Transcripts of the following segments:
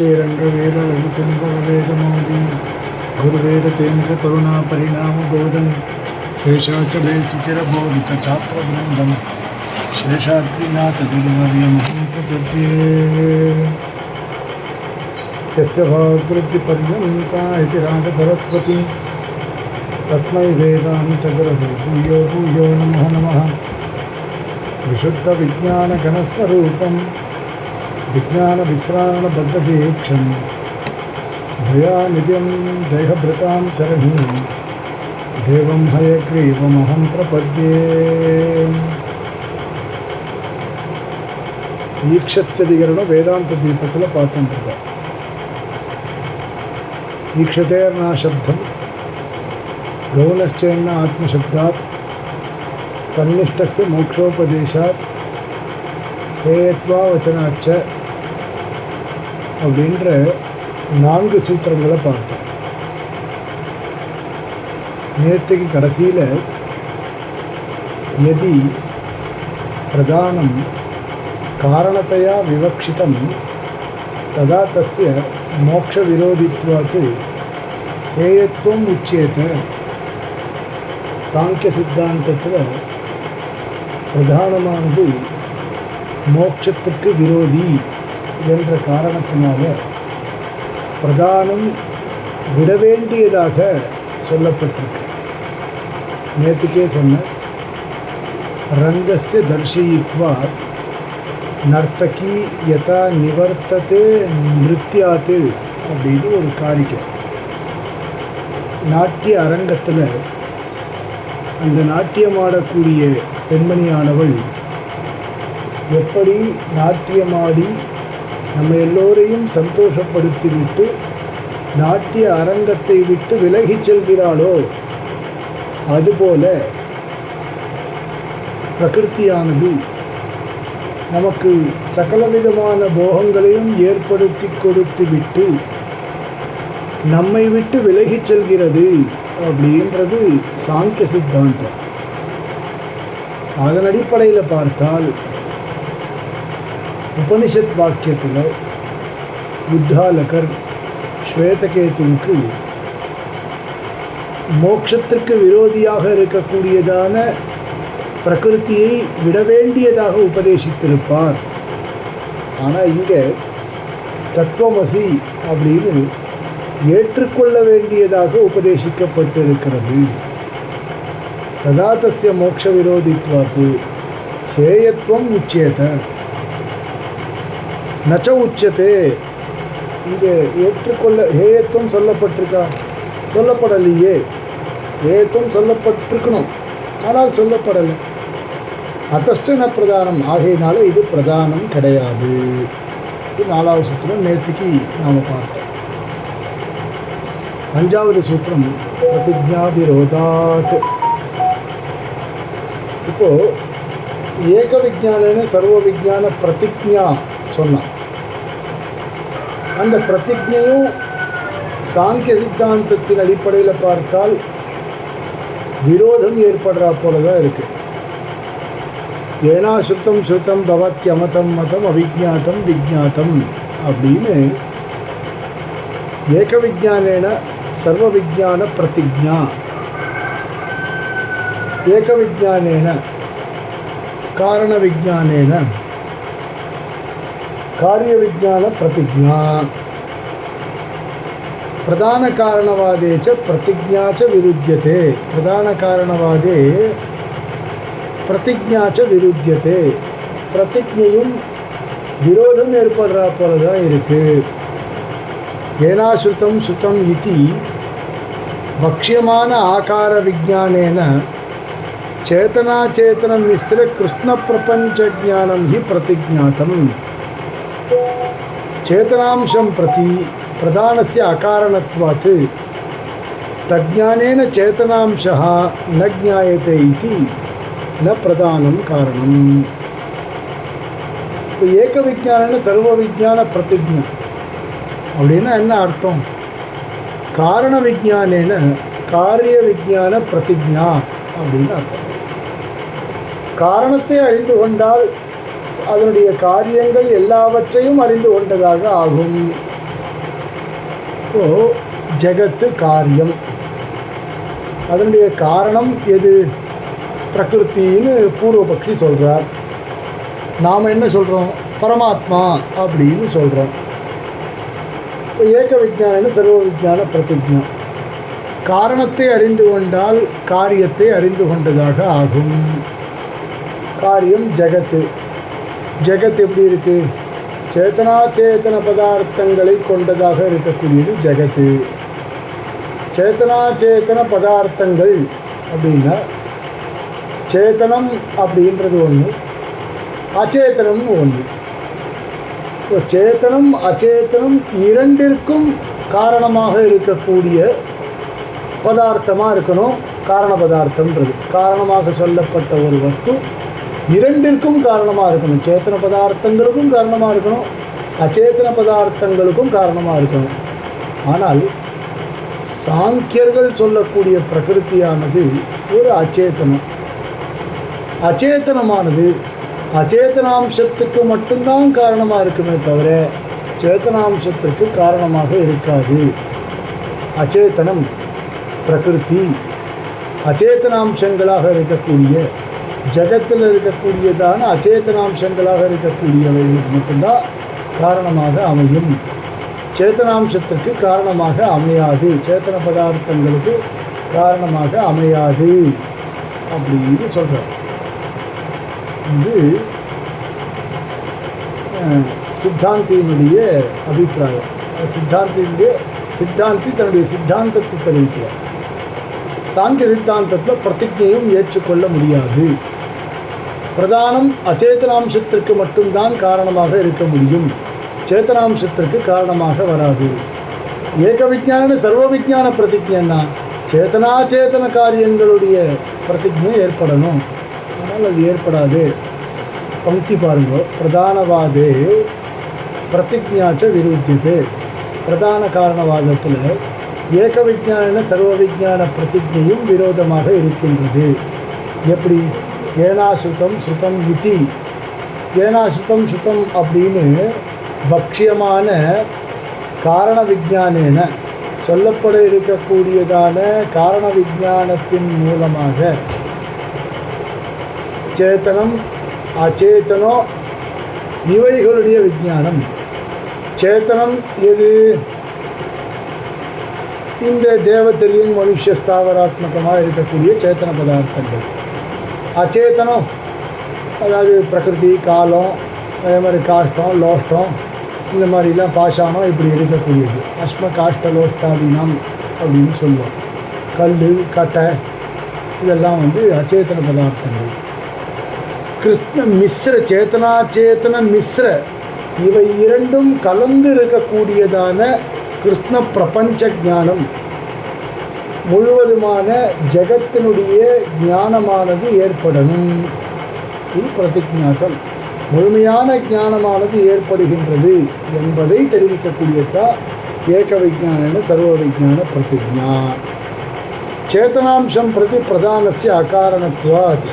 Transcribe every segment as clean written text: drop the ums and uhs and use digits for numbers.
श्रीरंगवेद रघुकुंभवेदमौली गुरुवेदतेन्द्र करुणा परिणाम बोधन शेषाचले सुचिरबोधित छात्रवृंदम शेषाद्रिनाथ गुरुवर्यमहं प्रपद्ये यस्य भाववृद्धिपर्यन्ता इति रागसरस्वती तस्मै वेदान्तगुरवे भूयो भूयो नमो नमः। विशुद्धविज्ञानघनस्वरूपं विज्ञानविश्राणबद्धदीक्षं दयानिधिं देहभृतां शरणीं देवं हयग्रीवमहं प्रपद्ये। ஈக்ஷத்தியதிகரணம் வேதாந்த தீபத்தில் பார்த்துருக்கோம். ஈக்ஷதேர்னா சப்தம் கௌனஸ்சேன்ன ஆத்மசப்தாத் தன்னிஷ்டஸ்ய மோக்ஷோபதேசாத் ஹேயத்வா வச்சனாச்ச அப்படின்ற 4 சூத்திரங்களை பார்த்தோம். நேற்றுக்கு கடைசியில் யதி பிரதானம் காரணத்தையா விவக்ஷிதம் ததா தஸ்ய மோக்ஷ விரோதித்வாத் ஹேயத்வம் உச்சியேத. சாங்கிய சித்தாந்தத்தில் பிரதானமானது மோட்சத்துக்கு விரோதி என்ற காரணத்தினால பிரதானம் விட வேண்டியதாக சொல்லப்பட்டிருக்கு. நேற்றுக்கே சொன்ன ரங்கஸ்ய தர்ஷயித்வா நர்த்தகி யதா நிவர்த்ததே நிருத்யாத்து அப்படின்னு ஒரு காரிக்கை. நாட்டிய அரங்கத்தில் அந்த நாட்டியமாடக்கூடிய பெண்மணியானவள் எப்படி நாட்டியமாடி நம்ம எல்லோரையும் சந்தோஷப்படுத்திவிட்டு நாட்டிய அரங்கத்தை விட்டு விலகிச் செல்கிறாளோ அதுபோல பிரகிருதியானது நமக்கு சகலவிதமான போகங்களையும் ஏற்படுத்தி கொடுத்து விட்டு நம்மை விட்டு விலகிச் செல்கிறது அப்படின்றது சாங்கிய சித்தாந்தம். அதன் அடிப்படையில் பார்த்தால் உபனிஷத் வாக்கியத்தில் உத்தாலகர் ஸ்வேதகேதுவுக்கு மோட்சத்திற்கு விரோதியாக இருக்கக்கூடியதான பிரகிருதியை விட வேண்டியதாக உபதேசித்திருப்பார். ஆனால் இங்கே தத்துவமசி அப்படின்னு ஏற்றுக்கொள்ள வேண்டியதாக உபதேசிக்கப்பட்டிருக்கிறது. ததா தஸ்ய மோக்ஷ விரோதித்வாத்து ஹேயத்வம் உச்சியேத நச்ச உச்சதே. இங்கே ஏற்றுக்கொள்ள ஹேயத்துவம் சொல்லப்பட்டிருக்கா? சொல்லப்படலையே. ஹேயத்துவம் சொல்லப்பட்டிருக்கணும், ஆனால் சொல்லப்படலை. அத்தஷ்ட பிரதானம் ஆகையினால இது பிரதானம் கிடையாது. இது 4வது சூத்திரம் நேற்றுக்கு நாம் பார்த்தோம். 5வது சூத்திரம் பிரதிஜா விரோதாத். இப்போது ஏக விஜானன்னு சர்வ விஜான பிரதிஜா சொன்னான். அந்த பிரதிஜையும் சாங்கிய சித்தாந்தத்தின் அடிப்படையில் பார்த்தால் விரோதம் ஏற்படுறா போல தான் இருக்குது. ஏனா சுத்தம் சுத்தம் பவத்யமதம் மதம் அவிஜாத்தம் விஜாத்தம் அப்படின்னு ஏக விஜானேன சர்வ விஜான பிரதிஜா, ஏக விஜானேன காரண விஜானேன காரிய விஜான பிரதிஜா, பிரதான காரணவாதே ச பிரதிஜா ச விருத்தியதே. பிரதான காரணவாதே பிரதிஜா ச விருத்தியதே. பிரதிஜையும் விரோதம் ஏற்படுறா போல தான் இருக்குது. ஏனாசுத்தம் சுத்தம் இதி பக்ஷ்யமான ஆகார விஜானேன சேதனாச்சேதனம் மிஸ்ர கிருஷ்ண பிரபஞ்ச ஜானம் ஹி பிரதிஜாத்தம். சேதனாம்சம் பிரதி பிரதானஸ்ய அகாரணத்வாத் தஜ்ஞானேன சேதனாம்சः ந ஜ்ஞாயते இதி ந பிரதானம் காரணம். இப்போ ஏக விஜான சர்வ விஜான பிரதிஜா அப்படின்னா என்ன அர்த்தம்? காரண விஜானேன காரிய விஜான பிரதிஜா அப்படின்னு அர்த்தம். காரணத்தை அறிந்து கொண்டால் அதனுடைய காரியங்கள் எல்லாவற்றையும் அறிந்து கொண்டதாக ஆகும். இப்போது ஜெகத்து காரியம், அதனுடைய காரணம் எது? பிரகிருத்தின்னு பூர்வபக்ஷி சொல்கிறார். நாம் என்ன சொல்கிறோம்? பரமாத்மா அப்படின்னு சொல்கிறோம். இப்போ ஏக விஞ்ஞான சர்வ விஞ்ஞான பிரதிஜா. காரணத்தை அறிந்து கொண்டால் காரியத்தை அறிந்து கொண்டதாக ஆகும். காரியம் ஜெகத்து. ஜெகத் எப்படி இருக்குது? சேத்தனா சேத்தன பதார்த்தங்களை கொண்டதாக இருக்கக்கூடியது ஜெகத்து. சேத்தனா சேத்தன பதார்த்தங்கள் அப்படின்னா சேத்தனம் அப்படின்றது ஒன்று, அச்சேதனம்னு ஒன்று. இப்போ சேத்தனம் அச்சேதனம் இரண்டிற்கும் காரணமாக இருக்கக்கூடிய பதார்த்தமாக இருக்கணும். காரண பதார்த்தம்ன்றது காரணமாக சொல்லப்பட்ட ஒரு வஸ்து இரண்டிற்கும் காரணமாக இருக்கணும். சேத்தன பதார்த்தங்களுக்கும் காரணமாக இருக்கணும், அச்சேதன பதார்த்தங்களுக்கும் காரணமாக இருக்கணும். ஆனால் சாங்கியர்கள் சொல்லக்கூடிய பிரகிருதியானது ஒரு அச்சேதனம். அச்சேதனமானது அச்சேதனாம்சத்துக்கு மட்டும்தான் காரணமாக இருக்குமே தவிர சேத்தனாம்சத்திற்கு காரணமாக இருக்காது. அச்சேதனம் பிரகிருதி அச்சேதனாம்சங்களாக இருக்கக்கூடிய ஜகத்தில் இருக்கக்கூடியதான அச்சேதனாம்சங்களாக இருக்கக்கூடியவைகளுக்கு மட்டும்தான் காரணமாக அமையும். சேத்தனாம்சத்திற்கு காரணமாக அமையாது, சேத்தன பதார்த்தங்களுக்கு காரணமாக அமையாது அப்படின்னு சொல்கிறார். இது சித்தாந்தியினுடைய அபிப்பிராயம். சித்தாந்தி தன்னுடைய சித்தாந்தத்தை தெரிவிக்கிறார். சாங்கிய சித்தாந்தத்தில் பிரதிஜையும் ஏற்றுக்கொள்ள முடியாது. பிரதானம் அச்சேதனாம்சத்திற்கு மட்டும்தான் காரணமாக இருக்க முடியும், சேத்தனாம்சத்திற்கு காரணமாக வராது. ஏக விஞ்ஞான சர்வ விஞ்ஞான பிரதிஜைன்னா சேத்தனாச்சேதன காரியங்களுடைய பிரதிஜை ஏற்படணும். ஆனால் அது ஏற்படாது. பங்கி பாருங்க. பிரதானவாதே பிரதிஜாச்ச விருத்தியது. பிரதான காரணவாதத்தில் ஏக விஞ்ஞான சர்வ விஞ்ஞான பிரதிஜையும் விரோதமாக இருக்கின்றது. எப்படி? ஏனாசுதம் சுதம் இதி. ஏனாசுதம் சுதம் அப்படின்னு பக்ஷியமான காரண விஞ்ஞானேன சொல்லப்பட இருக்கக்கூடியதான காரண விஞ்ஞானத்தின் மூலமாக சேத்தனம் அச்சேதனோ இவைகளுடைய விஞ்ஞானம். சேத்தனம் எது? இந்த தேவத்திரியின் மனுஷ ஸ்தாவராத்மகமாக இருக்கக்கூடிய சேத்தன பதார்த்தங்கள். அச்சேதனம் அதாவது பிரகிருதி, காலம், அதே மாதிரி காஷ்டம், லோஷ்டம், இந்த மாதிரிலாம் பாஷானம் இப்படி இருக்கக்கூடியது. அஸ்ம காஷ்ட லோஷ்டாதீனம் அப்படின்னு சொல்லுவோம். கல், கட்டை இதெல்லாம் அச்சேதன பதார்த்தங்கள். கிருஷ்ண மிஸ்ர சேத்தனாச்சேதன மிஸ்ர இவை இரண்டும் கலந்து இருக்கக்கூடியதான கிருஷ்ண பிரபஞ்ச ஞானம் முழுவதுமான ஜெகத்தினுடைய ஞானமானது ஏற்படணும். இது பிரதிஜாத்தம். முழுமையான ஞானமானது ஏற்படுகின்றது என்பதை தெரிவிக்கக்கூடியதான் ஏக விஞ்ஞான சர்வ விஞ்ஞான பிரதிஜா. சேத்தனாம்சம் பிரதி பிரதானஸ்ய அகாரணத்வாத்.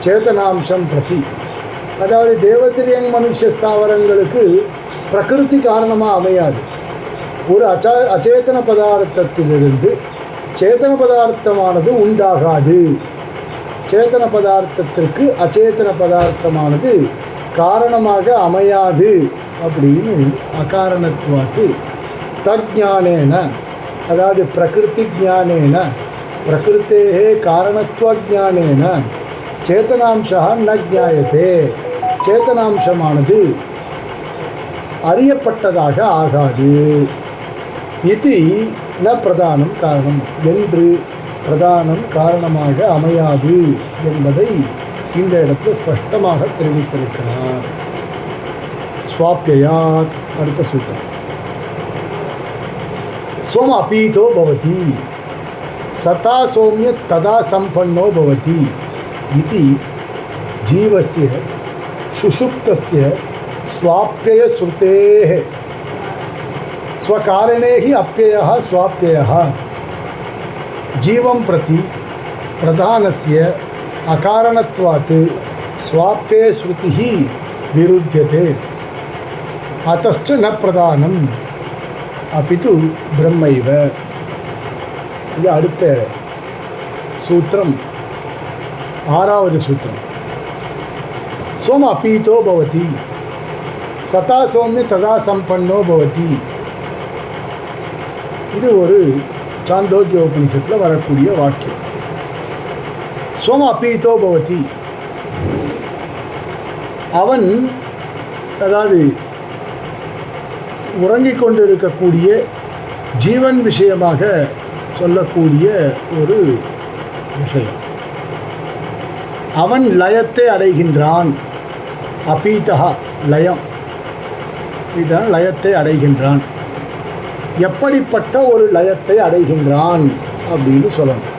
சேத்தனாம்சம் பிரதி அதாவது தேவத்திரியங் மனுஷ ஸ்தாவரங்களுக்கு பிரகிருதி காரணமாக அமையாது. ஒரு அச்சேதன பதார்த்தத்திலிருந்து சேத்தன பதார்த்தமானது உண்டாகாது. சேத்தன பதார்த்தத்திற்கு அச்சேதன பதார்த்தமானது காரணமாக அமையாது அப்படின்னு அகாரணத்துவாத்து தஜ்ஞானேன அதாவது பிரகிருதி ஜானேன பிரகிருத்தேஹே காரணத்துவஜானேன சேத்தனாம்சா ந ஜாயத்தே. சேத்தனாம்சமானது அறியப்பட்டதாக ஆகாது. இது ந பிரதானம் காரணம் என்று பிரதானம் காரணமாக அமையாது என்பதை இந்த இடத்தில் ஸ்பஷ்டமாக தெரிவித்திருக்கிறார். ஸ்வாப்யயாத் அடுத்த சூத்திரம். சோம அபீதோ பவதி சதா சௌமிய ததா சம்பன்னோ பவதி இதி ஜீவஸ்ய சுஷுப்தஸ்ய ஸ்வாப்யய ஸ்ருதேஹ ஸ்வகாரணே ஹி அப்யயः ஸ்வாப்யயः ஜீவம் பிரதி பிரதானஸ்ய அகாரணத்வாத் ஸ்வாப்யே ஸ்ருதிஹி விருத்தியதே. அத்தஸ்ச ந பிரதானம். அப்பிது பிரம்மைவ. இது அடுத்த சூத்திரம், 6வது சூத்திரம். சோம அப்பீதோ பவதி சதா சௌமிய ததா சம்பன்னோ பவதி. இது ஒரு சாந்தோக்கிய உபனிஷத்தில் வரக்கூடிய வாக்கியம். சோம அப்பீதோ பவதி, அவன் அதாவது உறங்கிக் கொண்டு இருக்கக்கூடிய ஜீவன் விஷயமாக சொல்லக்கூடிய ஒரு விஷயம். அவன் லயத்தை அடைகின்றான். அப்பீதா லயம், இதுதான் லயத்தை அடைகின்றான். எப்படிப்பட்ட ஒரு லயத்தை அடைகின்றான் அப்படின்னு சொல்லணும்.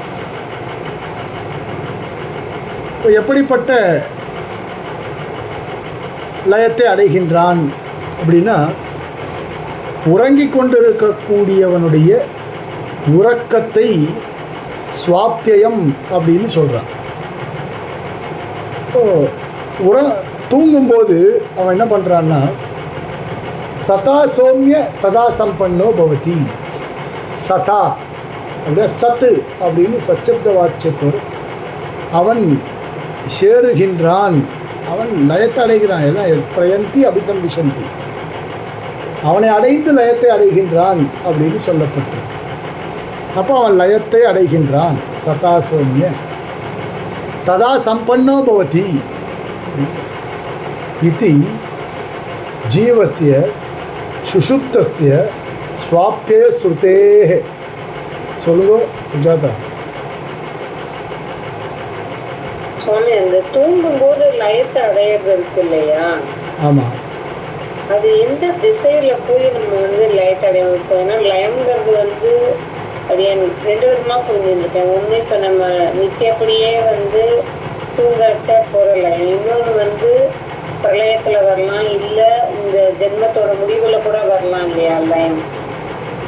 இப்போ எப்படிப்பட்ட லயத்தை அடைகின்றான் அப்படின்னா, உறங்கிக் கொண்டிருக்கக்கூடியவனுடைய உறக்கத்தை ஸ்வாப்பியம் அப்படின்னு சொல்கிறான். இப்போ தூங்கும்போது அவன் என்ன பண்ணுறான்னா, சதா சௌமிய ததா சம்பன்னோ பவதி. சதா அப்படின்னா சத்து அப்படின்னு சச்சப்த வாட்சத்தோடு அவன் சேருகின்றான், அவன் லயத்தை அடைகிறான். எல்லாம் பிரயந்தி அபிசம்பிஷந்தி, அவனை அடைந்து லயத்தை அடைகின்றான் அப்படின்னு சொல்லப்பட்டு, அப்போ அவன் லயத்தை அடைகின்றான். சதா சௌமிய ததா சம்பன்னோ பவதி இதி ஜீவஸ்ய சுஷுப்தஸ்ய ஸ்வாப்ய ஸ்ருதேஹ. சொல்லுங்க சுஜாதா. சுவாமி, அந்த தூங்கும்போது லயத்தை அடையிறது இருக்கு இல்லையா? ஆமாம். அது எந்த திசையில போய் நம்ம லயத்தை அடைய வைப்போம்? ஏன்னா லயம்ங்கிறது அது எனக்கு 2 விதமா புரிஞ்சுருக்கேன். ஒண்ணு, இப்ப நம்ம நித்தியப்படியே தூங்கச்சா போற லயம். இன்னொன்று பிரளயத்துல வரலாம், இல்ல இந்த ஜென்மத்தோட முடிவுல கூட வரலாம் இல்லையா லயம்?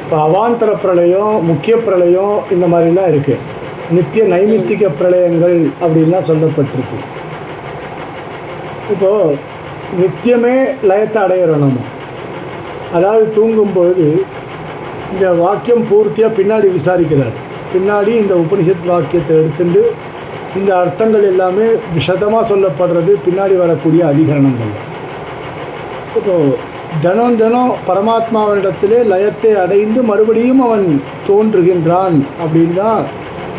இப்போ அவாந்தர பிரளயம், முக்கிய பிரளயம், இந்த மாதிரிலாம் இருக்குது. நித்திய நைமித்திக பிரளயங்கள் அப்படின்லாம் சொல்லப்பட்டிருக்கு. இப்போது நித்தியமே லயத்தை அடையிறோம் நம்ம. அதாவது தூங்கும்பொழுது இந்த வாக்கியம் பூர்த்தியாக பின்னாடி விசாரிக்கிறார். பின்னாடி இந்த உபனிஷத் வாக்கியத்தை எடுத்துட்டு இந்த அர்த்தங்கள் எல்லாமே விஷதமாக சொல்லப்படுறது பின்னாடி வரக்கூடிய அதிகரணங்கள். இப்போது தினம் தினம் பரமாத்மாவிடத்திலே லயத்தை அடைந்து மறுபடியும் அவன் தோன்றுகின்றான் அப்படின்னு தான்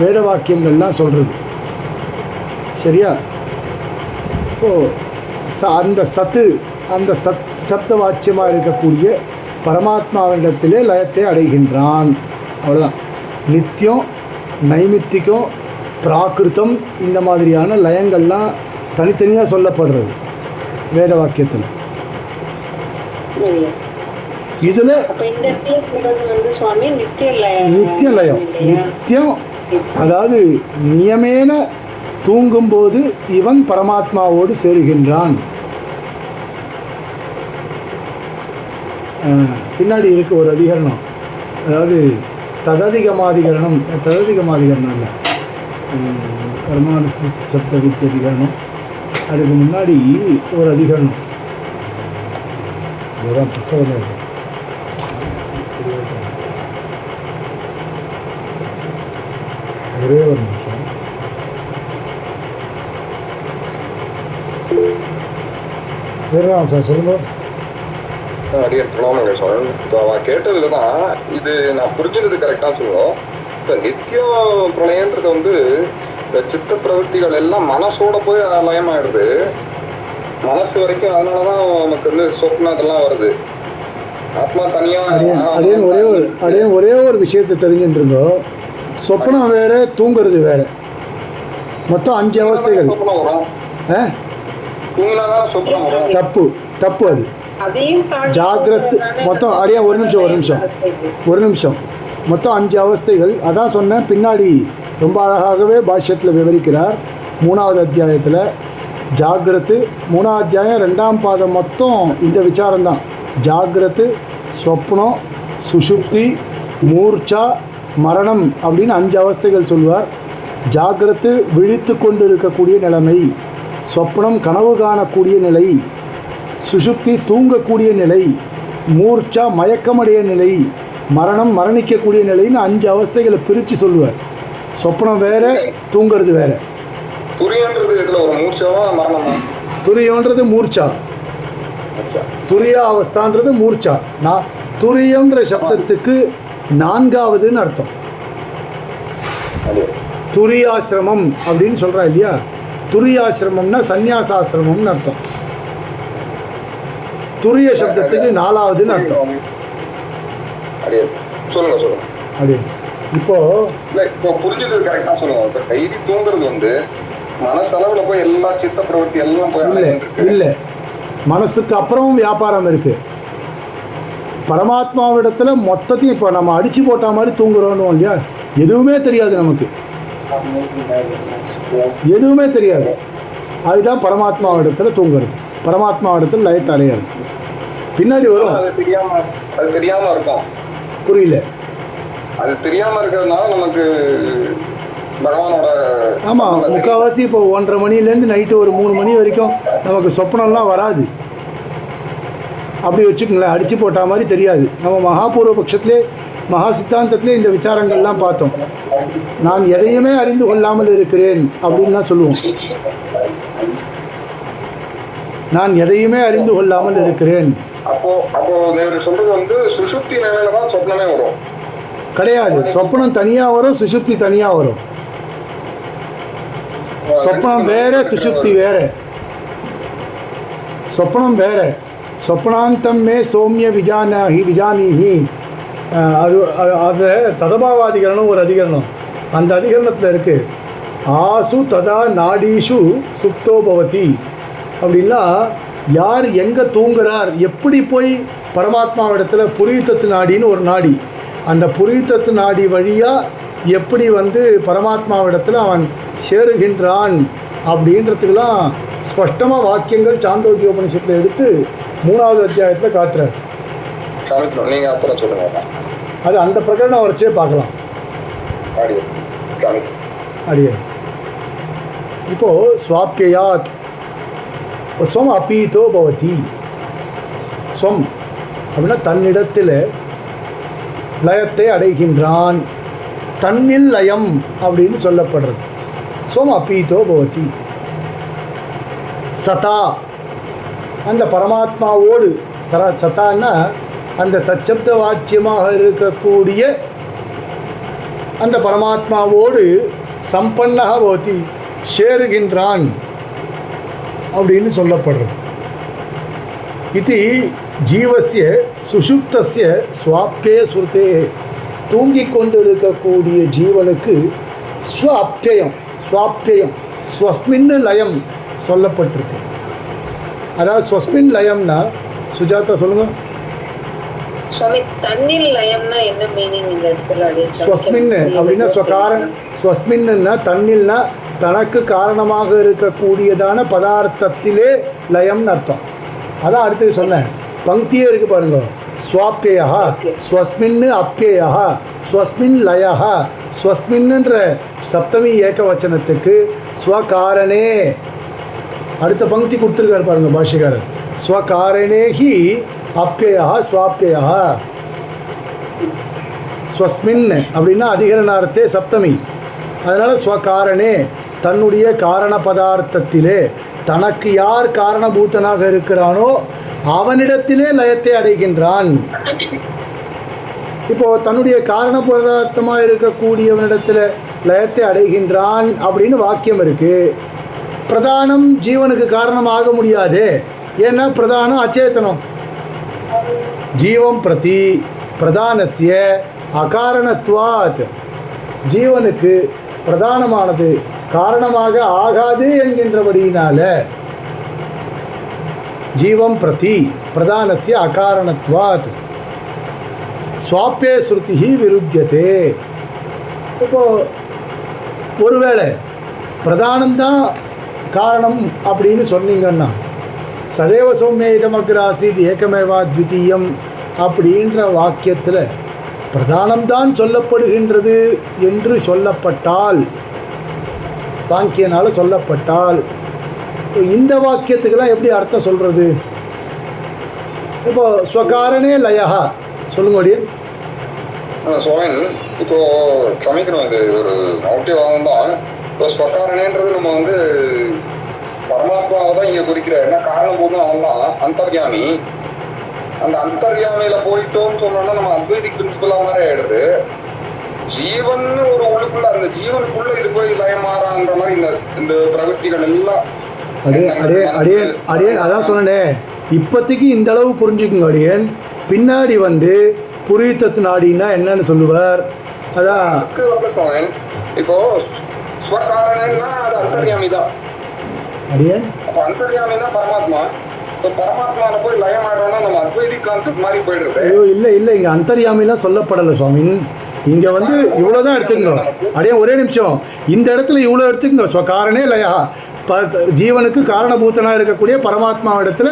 வேத வாக்கியங்கள்லாம் சொல்கிறது. சரியா? இப்போது அந்த சத்து, அந்த சப்த வாக்கியமாக இருக்கக்கூடிய பரமாத்மாவிடத்திலே லயத்தை அடைகின்றான். அவ்வளோதான். நித்தியம், நைமித்திகம், பிராகிருதம், இந்த மாதிரியான லயங்கள்லாம் தனித்தனியாக சொல்லப்படுறது வேத வாக்கியத்தில். இதில் நித்திய லயம், நித்தியம், அதாவது நியமேன தூங்கும்போது இவன் பரமாத்மாவோடு சேருகின்றான். பின்னாடி இருக்க ஒரு அதிகரணம், அதாவது தததிகமாதிகரணம், தததிகமாதிகரணம் இல்லை, பரமானு சப்த வித்தி அதிகரணம். அதுக்கு முன்னாடி ஒரு அதிகரணம், அதுதான் புஸ்தகம் இருக்கு. ஒரே ஒரு நிமிஷம். சார் சொல்லுங்க. அடியன் பிரணாமங்க சார். இப்போ அவன் கேட்டதில் தான் இது நான் புரிஞ்சுக்கிறது கரெக்டாக சொல்லணும். இப்போ நித்தியம் பிரளயன்றது இந்த சித்த பிரவൃத்திகள் எல்லாம் மனசோட போய் லயமாயிடுது, மனசு வரைக்கும். அதனால தான் நமக்கு சொப்னம் இதெல்லாம் வருது. ஆத்மா தனியாக ஒரே ஒரு விஷயத்தை தெரிஞ்சுட்டுருந்தோ, சொப்னம் வேற, தூங்குறது வேற. மொத்தம் 5 அவஸ்தைகள். தப்பு தப்பு. அது ஜாகிரத் மொத்தம் அடியா ஒரு நிமிஷம் மொத்தம் 5 அவஸ்தைகள். அதான் சொன்னேன். பின்னாடி ரொம்ப அழகாகவே பாஷ்யத்தில் விவரிக்கிறார். 3வது அத்தியாயத்தில் ஜாகிரத்து, 3வது அத்தியாயம் 2ஆம் பாதம் மொத்தம் இந்த விசாரம்தான். ஜாகிரத்து, சொப்னம், சுஷுப்தி, மூர்ச்சா, மரணம் அப்படின்னு 5 அவஸ்தைகள் சொல்வார். ஜாகிரத்து விழித்து கொண்டு இருக்கக்கூடிய நிலைமை, சொப்னம் கனவு காணக்கூடிய நிலை, சுஷுப்தி தூங்கக்கூடிய நிலை, மூர்ச்சா மயக்கமடைய நிலை, மரணிக்கக்கூடிய நிலைன்னு 5 அவஸ்தைகளை பிரித்து சொல்லுவார். சொப்பனம் வேற, தூங்கிறது வேற. துரியன்றது இதுல ஒரு மூர்ச்சாவா மரணமா? துரியன்றது மூர்ச்சா, துரியா அவஸ்தான்றது மூர்ச்சா. நான் துரியன்ற சப்தத்துக்கு 4வதுன்னு அர்த்தம். துரியாசிரமம் அப்படின்னு சொல்கிறா இல்லையா, துரியாசிரமம்னா சந்நியாசாசிரமம்னு அர்த்தம். துரிய சப்தத்துக்கு 4வதுன்னு அர்த்தம். சொல்லுங்க சொல்லுங்க. அப்படி இப்போ புரிஞ்சது கரெக்டா சொல்லுங்க. இப்போ டைரி தூங்குறது வந்து மனசளவுல போய் எல்லா சித்த பிரவൃத்தி எல்லாம் போய் இல்லை, மனசுக்கு அப்புறமும் வியாபாரம் இருக்கு. பரமாத்மாவிடத்துல மொத்தத்தையும் இப்போ நம்ம அடிச்சு போட்ட மாதிரி தூங்குறோன்னு இல்லையா, எதுவுமே தெரியாது நமக்கு, எதுவுமே தெரியாது. அதுதான் பரமாத்மாவிடத்துல தூங்குறது, பரமாத்மாவிடத்தில் லயத்தை அடையாது. பின்னாடி வரும். அது தெரியாம இருக்கும். புரியல. அது தெரியாம இருக்கிறதுனால நமக்கு பகவானோட. ஆமாம், முக்கால்வாசி இப்போ 1:30 மணிலேருந்து நைட்டு ஒரு 3 மணி வரைக்கும் நமக்கு சொப்பனம்லாம் வராது. அப்படி வச்சுக்கோங்களேன், அடித்து போட்ட மாதிரி தெரியாது. நம்ம மகாபூர்வ பட்சத்திலே மகா சித்தாந்தத்திலே இந்த விசாரங்கள்லாம் பார்த்தோம். நான் எதையுமே அறிந்து கொள்ளாமல் இருக்கிறேன் அப்படின்லாம் சொல்லுவோம். நான் எதையுமே அறிந்து கொள்ளாமல் இருக்கிறேன். அப்போ நீங்க சொல்றது வந்து சுஷுப்தி நிலையில தான் சொப்னமே வரும். கிடையாது, சொப்பனம் தனியாக வரும், சுஷுப்தி தனியாக வரும். சொப்பனம் வேற, சுஷுப்தி வேற. சொப்பனம் வேற. சொப்பனாந்தம் மே சோமிய விஜானிஹி. அது ததபாவாதிகரணம் ஒரு அதிகரணம். அந்த அதிகரணத்தில் இருக்குது, ஆசு ததா நாடீஷு சுப்தோ பவதி அப்படின்னா, யார் எங்கே தூங்குறார், எப்படி போய் பரமாத்மாவிடத்தில் புரீத்தத்து நாடின்னு ஒரு நாடி, அந்த புரீத்தத்து நாடி வழியாக எப்படி வந்து பரமாத்மாவிடத்தில் அவன் சேருகின்றான் அப்படின்றதுக்கெல்லாம் ஸ்பஷ்டமாக வாக்கியங்கள் சாந்தோக்கிய உபனிஷத்தில் எடுத்து 3வது அத்தியாயத்தில் காட்டுறார். நீங்கள் அப்புறம் சொல்லுங்க, அது அந்த பிரகடனம் வரைச்சே பார்க்கலாம். அடியே இப்போது ஸ்வாப்யாத் ஸ்வம் அப்பீதோ பவதி. ஸ்வம் அப்படின்னா தன்னிடத்தில் லயத்தை அடைகின்றான், தன்னில் லயம் அப்படின்னு சொல்லப்படுறது. ஸ்வம் அப்பீதோ பவதி. சதா அந்த பரமாத்மாவோடு, சதான்னா அந்த சச்சப்த வாக்கியமாக இருக்கக்கூடிய அந்த பரமாத்மாவோடு சம்பன்னஹ பவதி, சேருகின்றான் அப்படின்னு சொல்லப்படுறது. இது ஜீவசிய சுஷுப்தசிய ஸ்வாப்யே ஸ்ருதே, தூங்கிக் கொண்டு இருக்கக்கூடிய ஜீவனுக்கு ஸ்வாப்யம், ஸ்வாப்யம் ஸ்வஸ்மின் லயம் சொல்லப்பட்டிருக்கு. அதாவது ஸ்வஸ்மின் லயம்னா, சுஜாதா சொல்லுங்க. தன்னில் லயம்னா என்ன மீனிங் இந்த இடத்துல? ஸ்வஸ்மின் அப்படின்னா ஸ்வஸ்மின்னா தன்னில்னா தனக்கு காரணமாக இருக்கக்கூடியதான பதார்த்தத்திலே லயம்னு அர்த்தம். அதான் அடுத்தது சொன்னேன், பங்கியே இருக்கு பாருங்க. ஸ்வாப்யா ஸ்வஸ்மின் அப்யா ஸ்வஸ்மின் லயா. ஸ்வஸ்மின்ன்ற சப்தமி ஏகவச்சனத்துக்கு ஸ்வகாரணே அடுத்த பங்கி கொடுத்துருக்காரு பாருங்க பாஷ்யக்காரர். ஸ்வகாரணே ஹி அப்யா ஸ்வாப்யா. ஸ்வஸ்மின் அப்படின்னா அதிகரணார்த்தே சப்தமி. அதனால் ஸ்வகாரணே தன்னுடைய காரண பதார்த்தத்திலே தனக்கு யார் காரணபூத்தனாக இருக்கிறானோ அவனிடத்திலே லயத்தை அடைகின்றான். இப்போது தன்னுடைய காரண பதார்த்தமாக இருக்கக்கூடியவனிடத்தில் லயத்தை அடைகின்றான் அப்படின்னு வாக்கியம் இருக்குது. பிரதானம் ஜீவனுக்கு காரணமாக முடியாது, ஏன்னா பிரதானம் அச்சேதனம். ஜீவம் பிரதி பிரதானசிய அகாரணத்வாத், ஜீவனுக்கு பிரதானமானது காரணமாக ஆகாது என்கின்றபடியினால ஜீவம் பிரதி பிரதானசிய அகாரணத்வாத் ஸ்வாப்யே ஸ்ருதி விருத்தியதே. இப்போது ஒருவேளை பிரதானம்தான் காரணம் அப்படின்னு சொன்னீங்கன்னா, சதேவ சௌமிய இதமக்ராசித் ஏகமேவா த்விதீயம் அப்படின்ற வாக்கியத்தில் பிரதானம்தான் சொல்லப்படுகின்றது என்று சொல்லப்பட்டால், சாங்கியனால் சொல்லப்பட்டால், இந்த வாக்கியத்துக்கெல்லாம் எப்படி அர்த்தம் சொல்கிறது? இப்போ ஸ்வகாரணே லயா சொல்லுங்க. சோழன் இப்போ க்ஷமிக்கணும், இது ஒரு மௌட்டியவாதம் தான். இப்போ ஸ்வகாரணன்றது நம்ம வந்து பரமாத்மாவை தான் இங்க குறிக்கிற என்ன காரணம் போதும் அவன் தான் அந்தர்யாமி. அந்த அந்தர்யாமியில போயிட்டோம்னு சொன்னோம்னா நம்ம அத்வைதிக் பிரின்சிபலா மாதிரி ஆயிடுது. ஜீவன் ஒரு உள்ளுக்குள்ள, அந்த ஜீவனுக்குள்ள இது போய் லயமாறான்ற மாதிரி இந்த பிரவൃத்திகள் எல்லாம் அடியேன் அதான் சொன்னேனே, இப்போதைக்கு இந்த அளவு புரிஞ்சுக்குங்க அடியேன். பின்னாடி வந்து புரியுத்தத்து நாடின்னா என்னன்னு சொல்லுவார். அதான் இப்போ ஸ்வகாரணன்னா அது அந்தர்யாமி தான் அடியேன். அப்ப அந்தர்யாமின்னா பரமாத்மா. பரமாத்மாவை போய் லயம் ஆடுறோம்னா நம்ம அத்வைதிக் கான்செப்ட் மாதிரி போயிடுறது. ஐயோ இல்லை இங்கே அந்தர்யாமிலாம் சொல்லப்படலை சுவாமி. இங்கே வந்து இவ்வளோதான் எடுத்துக்கோ அடியே. ஒரே நிமிஷம், இந்த இடத்துல இவ்வளோ எடுத்துக்கங்க. ஸ்வகாரணே லயா, ஜீவனுக்கு காரணபூத்தனாக இருக்கக்கூடிய பரமாத்மா இடத்துல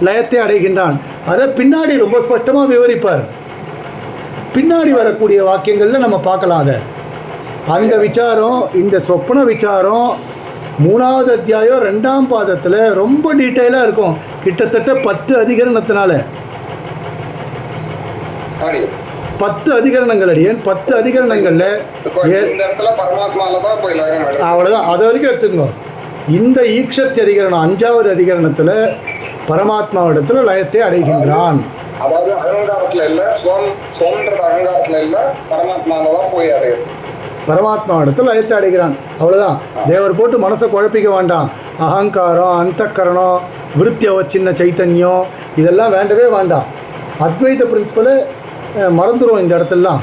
லயத்தை அடைகின்றான். அதை பின்னாடி ரொம்ப ஸ்பஷ்டமாக விவரிப்பார். பின்னாடி வரக்கூடிய வாக்கியங்களில் நம்ம பார்க்கலாம். அதை அந்த விசாரம், இந்த சொப்பன விசாரம் 3வது அத்தியாயம் 2ஆம் பாதத்தில் ரொம்ப டீட்டெயிலாக இருக்கும். கிட்டத்தட்ட 10 அதிகரணத்தினால 10 அதிகரணங்கள் அடியேன். 10 அதிகரணங்களில் அவ்வளோதான். அது வரைக்கும் எடுத்துக்கணும். இந்த ஈக்ஷத் அதிகரணம் 5வது அதிகரணத்தில் பரமாத்மாவிடத்தில் லயத்தை அடைகின்றான். அதாவது அகங்காரத்துல இல்ல, ஸ்வம்ன்றது அகங்காரத்துல இல்ல, பரமாத்மாவில தான் போய் அடையும். பரமாத்மாவிடத்தில் லயத்தை அடைகிறான். அவ்வளோதான். தேவர் போட்டு மனசை குழப்பிக்க வேண்டாம். அகங்காரம், அந்தக்கரணம், விருத்தியவச்சின்ன சைத்தன்யம் இதெல்லாம் வேண்டவே வேண்டாம். அத்வைத பிரின்சிபலை மறந்துடும் இந்த இடத்துலலாம்.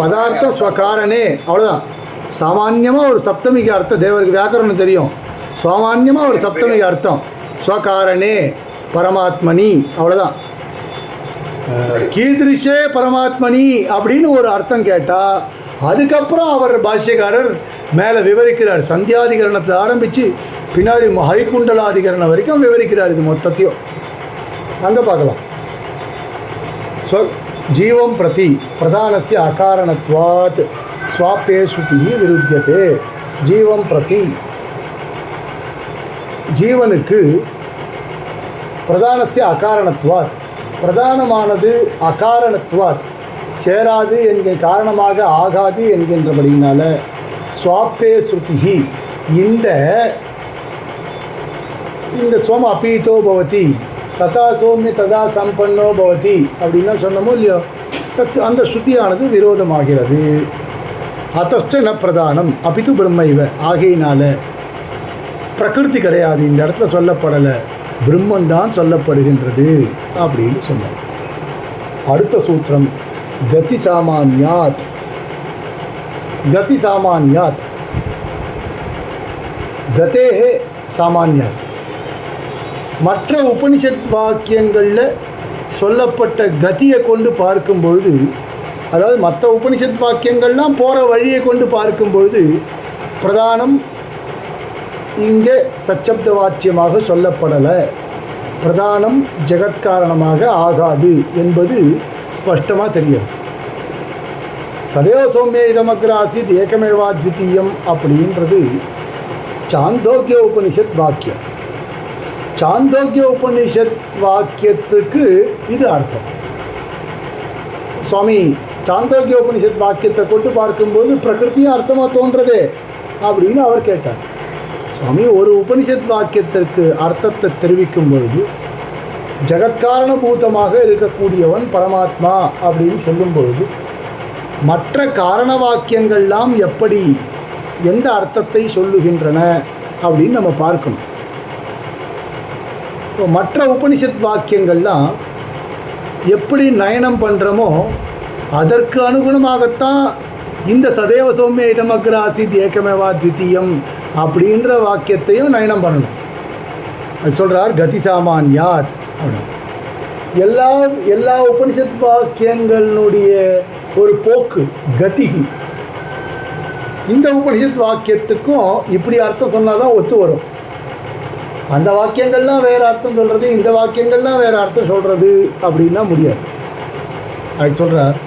பதார்த்த ஸ்வகாரணே அவ்வளோதான். சாமான்யமாக ஒரு சப்தமிக்கு அர்த்தம் தேவருக்கு வியாக்கரணம் தெரியும். சாமான்யமாக ஒரு சப்தமிக்கு அர்த்தம் ஸ்வகாரணே பரமாத்மனி, அவ்வளோதான். கீதிருஷே பரமாத்மனி அப்படின்னு ஒரு அர்த்தம் கேட்டால் அதுக்கப்புறம் அவர் பாஷ்யக்காரர் மேலே விவரிக்கிறார். சந்தியாதிகரணத்தில் ஆரம்பித்து பின்னாடி ஹைகுண்டலாதிகரணம் வரைக்கும் விவரிக்கிறார். இது மொத்தத்தையும் அங்கே பார்க்கலாம். ஜீவம் பிரதி பிரதானஸ்ய அகாரணத்வாத் ஸ்வாப்பே சுட்டி விருத்தியதே. ஜீவம் பிரதி ஜீவனுக்கு பிரதானஸ்ய அகாரணத்வாத், பிரதானமானது அகாரணத்வாத் சேராது என்கிற காரணமாக ஆகாது என்கின்றபடியினால ஸ்வாப்பே ஸ்ருதி இந்த ஸ்வம் அபீதோ பவதி சதா சௌமிய ததா சம்பன்னோ பவதி அப்படின்னா சொன்னமோ இல்லையோ, அந்த ஸ்ருதியானது விரோதமாகிறது. அத்தஷ்ட ந பிரதானம் அபிது பிரம்மைவ, ஆகையினால பிரகிருதி கிடையாது இந்த இடத்துல சொல்லப்படலை, பிரம்மன் தான் சொல்லப்படுகின்றது அப்படின்னு சொன்னார். அடுத்த சூத்திரம் கதி சாமான்யாத். கதி சாமான்யாத் கதேஹே சாமான்யாத். மற்ற உபனிஷத் வாக்கியங்களில் சொல்லப்பட்ட கதியை கொண்டு பார்க்கும்பொழுது, அதாவது மற்ற உபனிஷத் வாக்கியங்கள்லாம் போகிற வழியை கொண்டு பார்க்கும்பொழுது பிரதானம் இங்கே சச்சப்த வாக்கியமாக சொல்லப்படலை. பிரதானம் ஜெகத்காரணமாக ஆகாது என்பது ஸ்பஷ்டமாக தெரியும். சதேவ சௌமிய இதமக்ராசித் ஏகமேவா த்விதீயம் அப்படின்றது சாந்தோக்கிய உபனிஷத் வாக்கியம். சாந்தோக்கிய உபனிஷத் வாக்கியத்துக்கு இது அர்த்தம். சுவாமி சாந்தோக்கிய உபனிஷத் வாக்கியத்தை கொண்டு பார்க்கும்போது பிரகிருத்தியும் அர்த்தமாக தோன்றதே அப்படின்னு அவர் கேட்டார். சுவாமி ஒரு உபனிஷத் வாக்கியத்திற்கு அர்த்தத்தை தெரிவிக்கும் பொழுது ஜெகத்காரணபூதமாக இருக்கக்கூடியவன் பரமாத்மா அப்படின்னு சொல்லும் பொழுது மற்ற காரண வாக்கியங்கள்லாம் எப்படி எந்த அர்த்தத்தை சொல்லுகின்றன அப்படின்னு நம்ம பார்க்கணும். இப்போ மற்ற உபனிஷத் வாக்கியங்கள்லாம் எப்படி நயனம் பண்ணுறோமோ அதற்கு அனுகுணமாகத்தான் இந்த சதேவ சௌமிய இடமக்ராசித் ஏகமேவா த்விதீயம் அப்படின்ற வாக்கியத்தையும் நயனம் பண்ணணும். அது சொல்கிறார் கதி சாமான்யாத் அப்படின்னு. எல்லா உபனிஷத் வாக்கியங்களுடைய ஒரு போக்கு கதி. இந்த உபனிஷத் வாக்கியத்துக்கும் இப்படி அர்த்தம் சொன்னால் தான் ஒத்து வரும். அந்த வாக்கியங்கள்லாம் வேறு அர்த்தம் சொல்கிறது, இந்த வாக்கியங்கள்லாம் வேறு அர்த்தம் சொல்கிறது அப்படின்னா முடியாது. அது சொல்கிறார்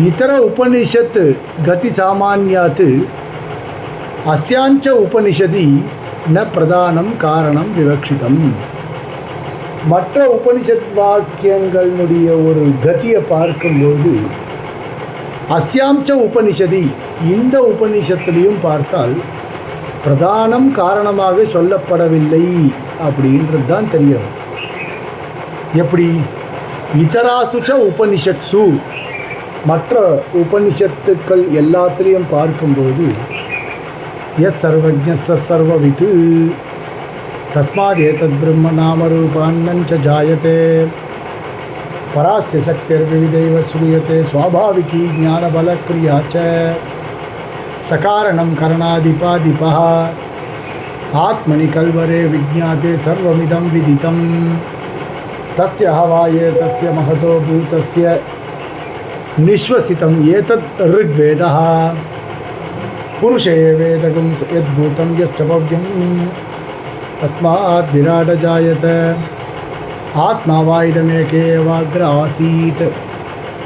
இதர உபனிஷத்து கதி சாமான்யாத்து அஸ்யாஞ்ச உபனிஷதி ந பிரதானம் காரணம் விவக்ஷிதம். மற்ற உபனிஷத் வாக்கியங்களுடைய ஒரு கதியை பார்க்கும்போது அஸ்யாம்ச உபனிஷதி, இந்த உபனிஷத்துலேயும் பார்த்தால் பிரதானம் காரணமாக சொல்லப்படவில்லை அப்படின்றது தான் தெரியும். எப்படி? இதராசுச்ச உபனிஷத்சு, மற்ற உபனிஷத்துக்கள் எல்லாத்துலேயும் பார்க்கும்போது எஸ் சர்வஜ்ஞ சர்வவித் தஸ்மாத் ஏதத் பிரம்ம நாமரூபான்னஞ்ச ஜாயதே பராஸ்ய சக்திர்விவிதைவ ஸ்ரூயதே ஸ்வாபாவிகி ஞானபலக்ரியா ச சகாரணம் கரணாதிபாதிபः ஆத்மனி கல்வரே விஜ்ஞாதே சர்வமிதம் விதிதம் தஸ்ய ஹவாயே தஸ்ய மகதோ பூதஸ்ய நிஸ்வசிதம் ஏதத் ऋग्वेदः புருஷே வேதகம் யத்பூதம் யஸ்ச பவ்யம் தஸ்மாத் விராட ஜாயத ஆத்மா வாயிதமேகே வாக்ர ஆசீத்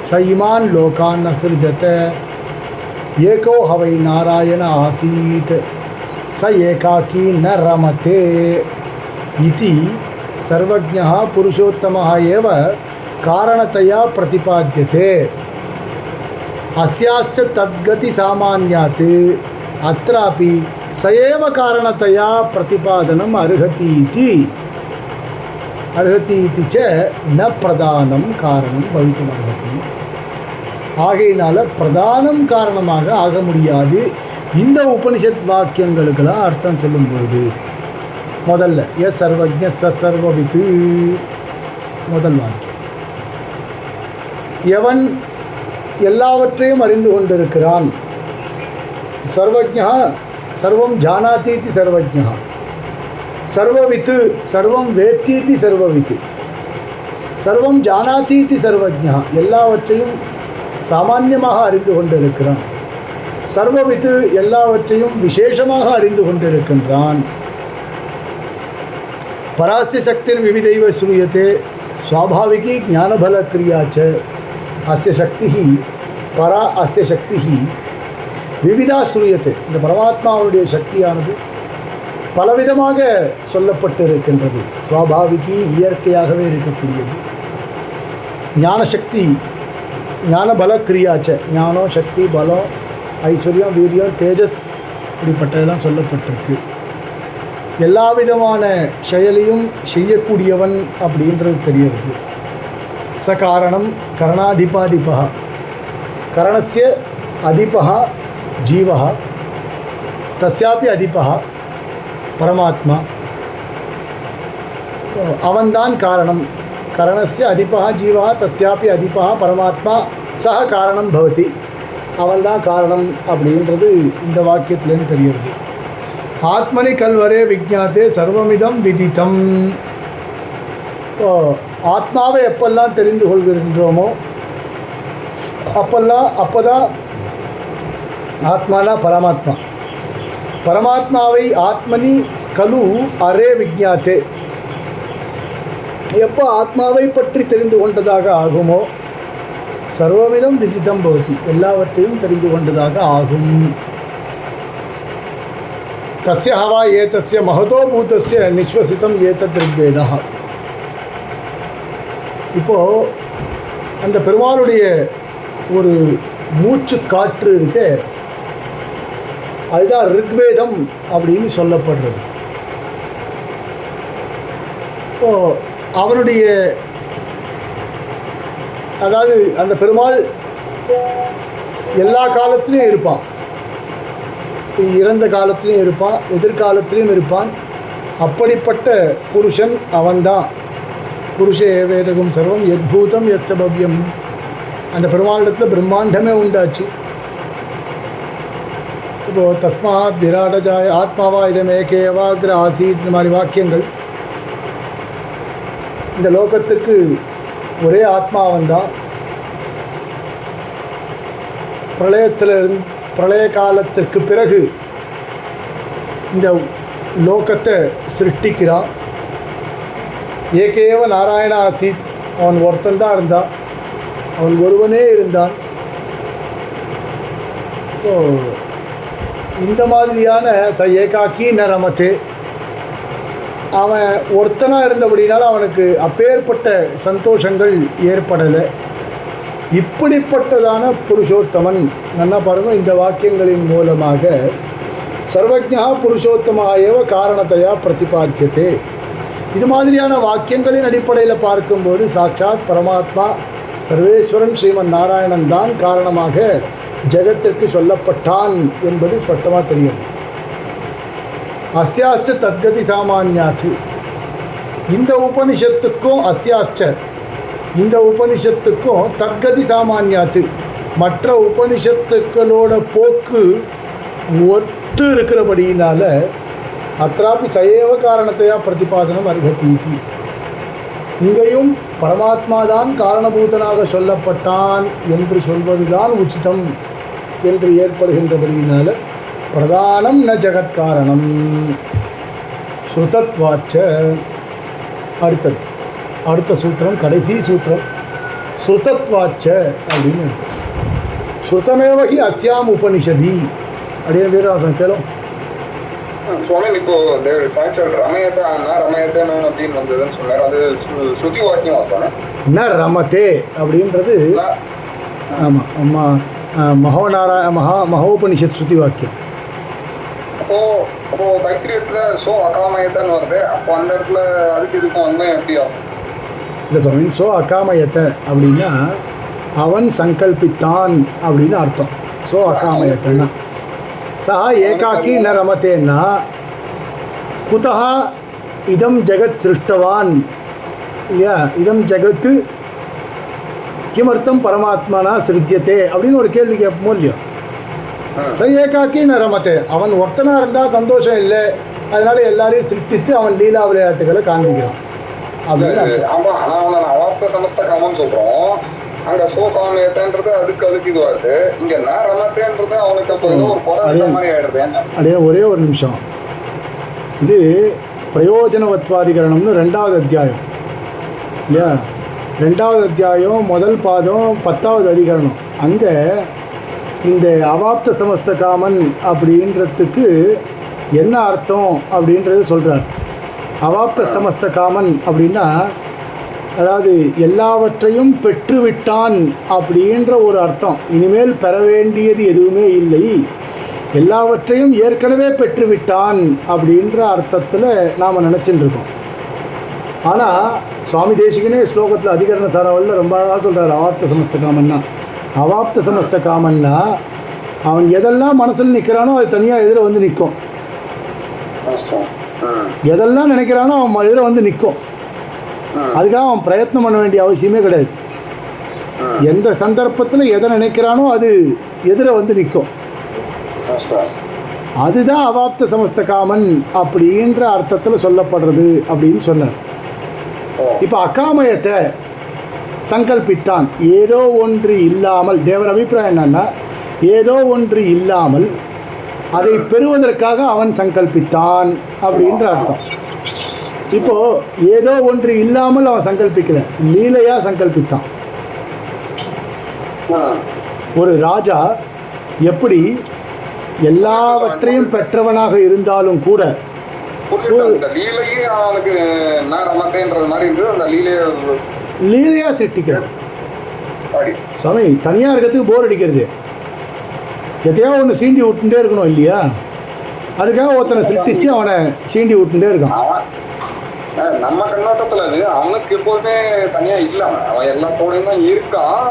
ச இமான் லோகான் அஸ்ருஜத ஏகோ ஹவை நாராயண ஆசீத் ச ஏகாக்கி ந ரமதே இதி சர்வஜ்ஞः புருஷோத்தமः एव कारणतया प्रतिपाद्यते अस्याश्च तद्गति सामान्यात् अत्रापि स एव कारणतया प्रतिपादनम् अर्हति इति च न प्रधानं कारणं भवितुमर्हति. ஆகையினால பிரதானம் காரணமாக ஆக முடியாது இந்த உபனிஷத் வாக்கியங்களுக்கெல்லாம் அர்த்தம் சொல்லும்போது. முதல்ல எஸ் சர்வஜ்ஞ சர்வவித், முதல் வாக்கியம். எவன் எல்லாவற்றையும் அறிந்து கொண்டிருக்கிறான். சர்வஜ்ஞா சர்வம் ஜானாதீதி சர்வஜ்ஞா, சர்வவித் சர்வம் வேத்தீதி சர்வவித், சர்வம் ஜானாதீதி சர்வஜ்ஞா எல்லாவற்றையும் சாமான்யமாக அறிந்து கொண்டிருக்கிறான். சர்வவித் எல்லாவற்றையும் விசேஷமாக அறிந்து கொண்டிருக்கின்றான். பராஸ்ய சக்திர் விவிதைவ ஸ்ரூயதே ஸ்வாபாவிகி ஞானபலக்ரியா ச அஸ்ய சக்தி பரா அஸ்ய சக்தி விவிதா ஸ்ரூயதே. இந்த பரமாத்மாவுடைய சக்தியானது பலவிதமாக சொல்லப்பட்டு இருக்கின்றது. ஸ்வாபாவிகி இயற்கையாகவே இருக்கக்கூடியது. ஞானசக்தி ஞானபலக்ரியாச்ச, ஞானம் சக்தி பலம் ஐஸ்வர்யம் வீரியம் தேஜஸ் இப்படிப்பட்டதெல்லாம் சொல்லப்பட்டிருக்கு. எல்லா விதமான செயலையும் செய்யக்கூடியவன் அப்படின்றது தெரிகிறது. ச காரணம் கரணாதிபாதிபா, கரணஸ்ய அதிபா ஜீவா தஸ்யாபி அதிபா பரமாத்மா. அவன்தான் காரணம். கரணஸ்ய அதிபா ஜீவா தஸ்யாபி அதிபா பரமாத்மா சக காரணம் பவதி. அவன்தான் காரணம் அப்படின்றது இந்த வாக்கியத்துலேருந்து தெரிகிறது. ஆத்மனி கல்வரே விஜ்ஞாத்தே சர்வமிதம் விதித்தம். ஆத்மாவை எப்பெல்லாம் தெரிந்து கொள்கின்றோமோ அப்போதான் ஆத்மானா பரமாத்மா. பரமாத்மாவை ஆத்மனி கலு அரே விஜ்ஞாத்தே, எப்போ ஆத்மாவை பற்றி தெரிந்து கொண்டதாக ஆகுமோ சர்வவிதம் விதித்தம் பவதி, எல்லாவற்றையும் தெரிந்து கொண்டதாக ஆகும். தஸ்ய ஹவா ஏதஸ்ய மகதோ பூதஸ்ய நிஸ்வசிதம் ஏதத் ऋग्वेदः. இப்போது அந்த பெருமாளுடைய ஒரு மூச்சு காற்று இருக்கு, அதுதான் ऋग्வேதம் அப்படின்னு சொல்லப்படுறது. இப்போது அவருடைய அதாவது அந்த பெருமாள் எல்லா காலத்திலையும் இருப்பான். இறந்த காலத்திலையும் இருப்பான், எதிர்காலத்திலையும் இருப்பான். அப்படிப்பட்ட புருஷன் அவன்தான். புருஷே வேதகம் சர்வம் யத்பூதம் யஸ்ச பவ்யம். அந்த பெருமாளிடத்தில் பிரம்மாண்டமே உண்டாச்சு. இப்போது தஸ்மாத் விராடஜாய ஆத்மாவா இதமேகேவாக்ர ஆசீத், இந்த மாதிரி வாக்கியங்கள். இந்த லோகத்துக்கு ஒரே ஆத்மாவன்தான். பிரளய காலத்திற்கு பிறகு இந்த லோகத்தை சிருஷ்டிக்கிறான். ஏகேவ நாராயண ஆசீத், அவன் ஒருத்தந்தான் இருந்தான், அவன் ஒருவனே இருந்தான். ஸோ இந்த மாதிரியான ச ஏகாக்கி ந ரமதே, அவன் ஒருத்தனாக இருந்தபடினால அவனுக்கு அப்பேற்பட்ட சந்தோஷங்கள் ஏற்படலை. இப்படிப்பட்டதான புருஷோத்தமன் நல்லா பாருங்க, இந்த வாக்கியங்களின் மூலமாக சர்வஜா புருஷோத்தமாயவ காரணத்தையா பிரதிபாத்தியதே. இது மாதிரியான வாக்கியங்களின் அடிப்படையில் பார்க்கும்போது சாட்சாத் பரமாத்மா சர்வேஸ்வரன் ஸ்ரீமன் நாராயணன் தான் காரணமாக ஜெகத்திற்கு சொல்லப்பட்டான் என்பது ஸ்பஷ்டமாக தெரியும். அஸ்யாஸ்ச தத்கதி சாமான்யாத்து, இந்த உபனிஷத்துக்கும் அஸ்யாஸ்ச இந்த உபனிஷத்துக்கும் தத்கதி சாமான்யாத்து மற்ற உபனிஷத்துக்களோட போக்கு ஒத்து இருக்கிறபடியினால அत्रापि சயேவ காரணத்தையா பிரதிபாதனம் அர்ஹதீதி. இங்கேயும் பரமாத்மா தான் காரணபூதனாக சொல்லப்பட்டான் என்று சொல்வதுதான் உச்சிதம் என்று ஏற்படுகின்றபடியினால பிரதானம் ந ஜகத்காரணம் ஸ்ருதத்வாச்ச. அடுத்தது அடுத்த சூத்திரம், கடைசி சூத்திரம் ஸ்ருதத்வாச்ச அப்படின்னு இருக்கு. ஸ்ருதமேவகி அஸ்யாம் உபனிஷதி அப்படின்னு வீரவாசன் கேளும். சுவாமி, இப்போ சாட்சாத் ரமயத்தேன்னு அப்படின்னு வந்ததுன்னு சொன்னார். அது ஸ்ருதி வாக்கியம் வாக்கான ந ரமதே அப்படின்றது ஆமாம் அம்மா மகோபனிஷத் ஸ்ருதி வாக்கியம். அப்போ தைத்திரியத்துல சோ அகாமயத்தன்னு வருது. அப்போ அந்த இடத்துல அதுக்கு இதுக்கும் வந்து எப்படி ஆகும்? இல்லை சுவாமி, சோ அகாமயத்தை அப்படின்னா அவன் சங்கல்பித்தான் அப்படின்னு அர்த்தம். சோ அகாமயத்தன்னா சா ஏகாக்கி ந ரமத்தேன்னா குதா இதம் ஜெகத் சிருஷ்டவான் இல்லையா, இதம் ஜெகத்து கிமர்த்தம் பரமாத்மனா சிருஜ்யத்தே அப்படின்னு ஒரு கேள்வி கேட்போம் இல்லையோ. ச ஏகாக்கி ந ரமத்தே, அவன் ஒருத்தனாக இருந்தால் சந்தோஷம் இல்லை, அதனால எல்லாரையும் சிருஷ்டித்து அவன் லீலா விளையாட்டுகளை காண்பிக்கிறான் அப்படின்னு. ஆமாம், ஆனால் அவாப்த சமஸ்த காமன்னு சொல்கிறோம். அங்கே சோ காமயத்தன்றது அதுக்கு இது வருது. இங்கே நான் ரமத்தேன்றது அவனுக்கு அப்போ ஒரு குறை மாதிரி ஆகிடுது. அப்படியே ஒரே ஒரு நிமிஷம், இது பிரயோஜனவத்வாதிகரணம்னு 2வது அத்தியாயம் இல்லையா. 2வது அத்தியாயம் முதல் பாதம் 10வது அதிகரணம். அங்கே இந்த அவாப்த சமஸ்த காமன் அப்படின்றதுக்கு என்ன அர்த்தம் அப்படின்றது சொல்கிறார். அவாப்த சமஸ்த காமன் அப்படின்னா அதாவது எல்லாவற்றையும் பெற்றுவிட்டான் அப்படின்ற ஒரு அர்த்தம். இனிமேல் பெற வேண்டியது எதுவுமே இல்லை, எல்லாவற்றையும் ஏற்கனவே பெற்றுவிட்டான் அப்படின்ற அர்த்தத்தில் நாம் நினச்சிட்டு இருக்கோம். ஆனால் சுவாமி தேசிகனே ஸ்லோகத்தில் அதிகரண சாராவளில் ரொம்ப அழகாக சொல்கிறார். அவாப்த சமஸ்த காமன்னா, அவாப்த சமஸ்த காமன்னா அவன் எதெல்லாம் மனசில் நிற்கிறானோ அது தனியாக எதிர வந்து நிற்கும். எதெல்லாம் நினைக்கிறானோ அவன் எதிர வந்து நிற்கும். அதுக்காக அவன் பிரயத்னம் பண்ண வேண்டிய அவசியமே கிடையாது. எந்த சந்தர்ப்பத்தில் எதை நினைக்கிறானோ அது எதிர வந்து நிற்கும். அதுதான் அவாப்த சமஸ்த காமன் அப்படின்ற அர்த்தத்தில் சொல்லப்படுறது அப்படின்னு சொன்னார். இப்போ அகாமயத்தை சங்கல்பித்தான், ஏதோ ஒன்று இல்லாமல். தேவர் அபிப்பிராயம் என்னன்னா, ஏதோ ஒன்று இல்லாமல் அதை பெறுவதற்காக அவன் சங்கல்பித்தான் அப்படின்ற அர்த்தம். இப்போ ஏதோ ஒன்று இல்லாமல் அவன் சங்கல்பிக்கல, லீலையா சங்கல்பித்தான். ஒரு ராஜா எப்படி எல்லாவற்றையும் பெற்றவனாக இருந்தாலும் கூட லீலையா சிருஷ்டிக்கிறான். சுவாமி, தனியாக இருக்கிறதுக்கு போர் அடிக்கிறது, எதையாவது ஒன்று சீண்டி விட்டுட்டே இருக்கணும் இல்லையா. அதுக்காக ஒருத்தனை சிருஷ்டிச்சு அவனை சீண்டி விட்டுட்டே இருக்கான். நம்ம கண்ணோட்டத்துல அது அவனுக்கு எப்போதுமே தனியா இல்லாம அவன் எல்லாத்தோடையும் தான் இருக்கான்.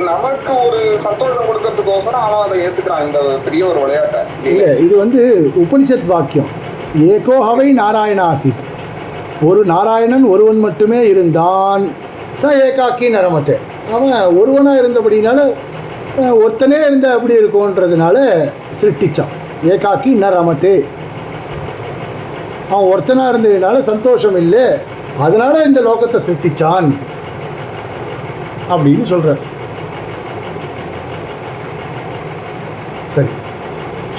நமக்கு ஒரு சந்தோஷம் கொடுக்கறதுக்கோசரம் அவன் அதை ஏத்துக்கிறான், இந்த பெரிய ஒரு விளையாட்டை. இல்ல, இது வந்து உபனிஷத் வாக்கியம். ஏகோ ஹவை நாராயண ஆசித், ஒரு நாராயணன் ஒருவன் மட்டுமே இருந்தான். ச ஏகாக்கி நரமத்தை, அவன் ஒருவனாக இருந்தபடினால ஒருத்தனே இருந்த அப்படி இருக்கும்ன்றதுனால சிருஷ்டிச்சான். ஏகாக்கி நரமத்தே, அவன் ஒருத்தனாக இருந்ததுனால சந்தோஷம் இல்லை, அதனால இந்த லோகத்தை சிருஷ்டிச்சான் அப்படின்னு சொல்கிறார். சரி,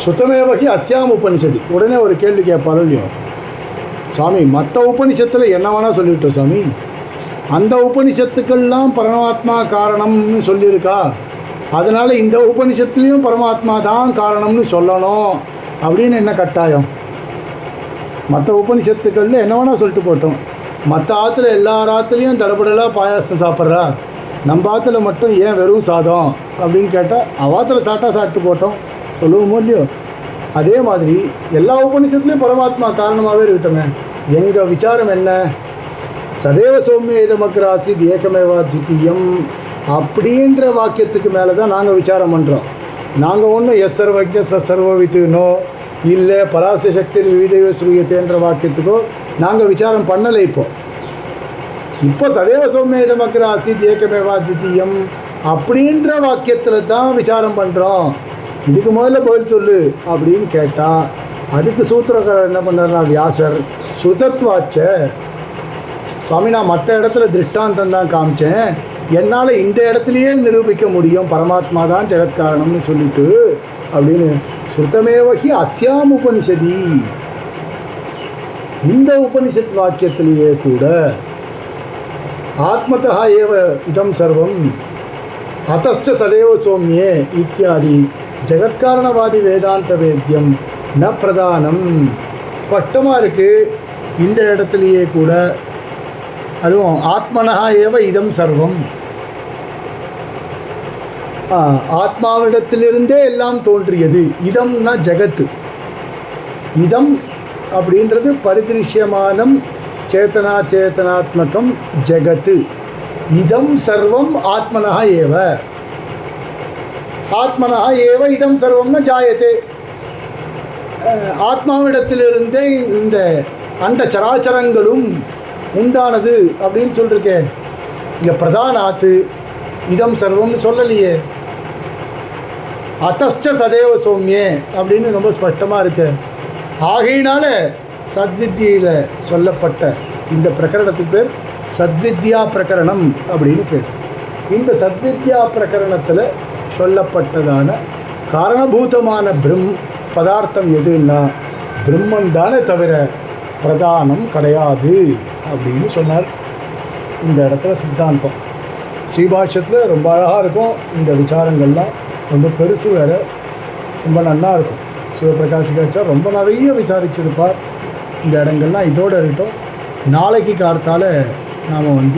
சுத்தமேவகி அஸ்யாம் உபனிஷதி. உடனே ஒரு கேள்வி கேட்பாலும் இல்லையோ, சுவாமி மற்ற உபனிஷத்தில் என்ன வேணால் சொல்லிவிட்டோம் சுவாமி, அந்த உபனிஷத்துக்கெல்லாம் பரமாத்மா காரணம்னு சொல்லியிருக்கா, அதனால் இந்த உபனிஷத்துலேயும் பரமாத்மா தான் காரணம்னு சொல்லணும் அப்படின்னு என்ன கட்டாயம்? மற்ற உபனிஷத்துக்களில் என்ன வேணால் சொல்லிட்டு போட்டோம். மற்ற ஆற்றுல எல்லார் ஆற்றுலையும் தடபடலாக பாயாசம் சாப்பிட்றா, நம்ம ஆற்றுல மட்டும் ஏன் வெறும் சாதம் அப்படின்னு கேட்டால் அவாத்தில் சாப்பிட்டு போட்டோம் சொல்லுவோமோ இல்லையோ. அதே மாதிரி எல்லா உபனிஷத்துலேயும் பரமாத்மா காரணமாகவே இருக்கட்டுமே. எங்கள் விசாரம் என்ன? சதேவ சௌமிய இடமக்கராசி ஏகமேவா துத்தியம் அப்படின்ற வாக்கியத்துக்கு மேலே தான் நாங்கள் விசாரம் பண்ணுறோம். நாங்கள் ஒன்றும் எஸ் சர்வஜ சர்வவித்துனோ இல்லை பராச சக்தி விவிதேவ ஸ்ரூயத்தேன்ற வாக்கியத்துக்கோ நாங்கள் விசாரம் பண்ணலை. இப்போ சதேவ சௌமிய இடமக்கராசி ஏகமேவா துத்தியம் அப்படின்ற வாக்கியத்தில் தான் விசாரம் பண்ணுறோம். இதுக்கு முதல்ல பதில் சொல்லு அப்படின்னு கேட்டால் அதுக்கு சூத்திரக்காரர் என்ன பண்ணார்னா வியாசர் சுதத்வாச்ச சுவாமி, நான் மற்ற இடத்துல திருஷ்டாந்தம் தான் காமிச்சேன், என்னால் இந்த இடத்துலையே நிரூபிக்க முடியும் பரமாத்மா தான் ஜெகத்காரணம்னு சொல்லிட்டு அப்படின்னு சுத்தமேவகி அஸ்யாம் உபனிஷதி, இந்த உபனிஷத் வாக்கியத்திலேயே கூட ஆத்மதா ஏவ இதம் சர்வம் அத்தஸ்ச சதேவ சௌமியே இத்தியாதி ஜெகத்காரணவாதி வேதாந்த வேத்தியம் ந பிரதானம் ஸ்பஷ்டமாக இருக்குது. இந்த இடத்துலையே கூட அதுவும் ஆத்மனா ஏவ இதம் சர்வம், ஆத்மாவிடத்திலிருந்தே எல்லாம் தோன்றியது. இதம்னா ஜகத்து. இதம் அப்படின்றது பரிதிருஷ்யமானம் சேத்தனா சேத்தனாத்மகம் ஜகத்து. இதம் சர்வம் ஆத்மனா ஏவ, ஆத்மனா ஏவ இதம் சர்வம்னா ஜாயத்தே. ஆத்மாவிடத்திலிருந்தே இந்த அண்ட சராச்சரங்களும் உண்டானது அப்படின்னு சொல்லிருக்கேன். இங்கே பிரதானாத்து இதம் சர்வம்னு சொல்லலையே. அத்தஸ்ச சதேவ சௌமியே அப்படின்னு ரொம்ப ஸ்பஷ்டமாக இருக்கு. ஆகையினால சத்வித்தியில் சொல்லப்பட்ட இந்த பிரகரணத்துக்கு பேர் சத்வித்யா பிரகரணம் அப்படின்னு பேர். இந்த சத்வித்யா பிரகரணத்தில் சொல்லப்பட்டதான காரணபூதமான பதார்த்தம் எதுன்னா பிரம்மன் தானே தவிர பிரதானம் கிடையாது அப்படின்னு சொன்னார். இந்த இடத்துல சித்தாந்தம் ஸ்ரீபாஷ்யத்தில் ரொம்ப அழகாக இருக்கும். இந்த விசாரங்கள்லாம் ரொம்ப பெருசு வேறு, ரொம்ப நல்லா இருக்கும். சிவபிரகாஷிகாச்சார் ரொம்ப நிறைய விசாரிச்சிருப்பார். இந்த இடங்கள்லாம் இதோடு இருக்கட்டும். நாளைக்கு காலத்தால் நாம்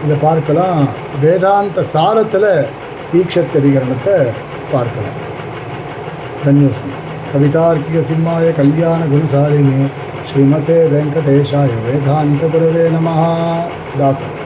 இதை பார்க்கலாம். வேதாந்த சாரத்தில் ஈக்ஷத்தரிகரணத்தை பார்க்கலாம். தன்யோஸ்மி. கவிதார்க்கிக சிம்மாய கல்யாண குணசாலினே ஸ்ரீமதே வெங்கடேஷாய வேதாந்த குரவே நமः. தாசன்.